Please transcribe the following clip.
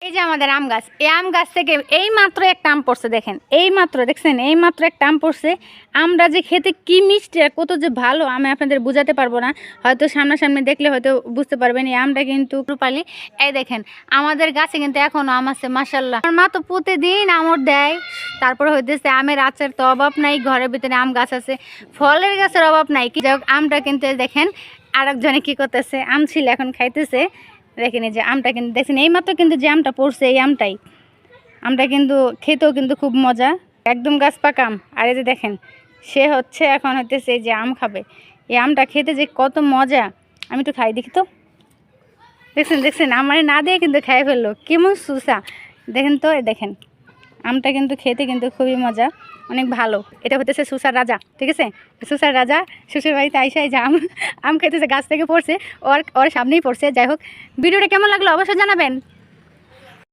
এই যে আমাদের আম গাছ, এই আম গাছ থেকে এই মাত্র একটা আম পড়ছে, দেখেন এই মাত্র দেখছেন, এই মাত্র একটা আম পড়ছে। আমরা যে খেতে কি মিষ্টি আর কত যে ভালো আমি আপনাদের বোঝাতে পারবো না, হয়তো সামনাসামনি দেখলে হয়তো বুঝতে পারবেন। এই আমটা কিন্তু রূপালি। এই দেখেন আমাদের গাছে কিন্তু এখনো আম আছে মাশাল্লাহ। আমার মা তো প্রতিদিন আমর দেয়। তারপরে হইতেছে আমের আচার তো অভাব নাই, ঘরের ভিতরে আম গাছ আছে, ফলের গাছের অভাব নাই। কি যাই হোক আমটা কিন্তু দেখেন আরেকজনে কি করতেছে, আম ছিল এখন খাইতেছে। দেখেন এই যে আমটা কিন্তু দেখছেন এইমাত্র কিন্তু যে আমটা পড়ছে এই আমটাই। আমটা কিন্তু খেতেও কিন্তু খুব মজা, একদম গাছ পাকা আম। আর এই যে দেখেন সে হচ্ছে এখন হইতেছে এই যে আম খাবে। এই আমটা খেতে যে কত মজা, আমি তো খাই দেখি তো। দেখছেন দেখছেন আমার না দিয়ে কিন্তু খাই ফেললো, কেমন সুসা দেখেন তো। দেখেন আমটা কিন্তু খেতে কিন্তু খুবই মজা, অনেক ভালো। এটা হতেছে সুসার রাজা, ঠিক আছে। সুসার রাজা শ্বশুর বাড়িতে আইসাই যে আম খেতেছে, গাছ থেকে পড়ছে, ওর সামনেই পড়ছে। যাই হোক, ভিডিওটা কেমন লাগলো অবশ্যই জানাবেন।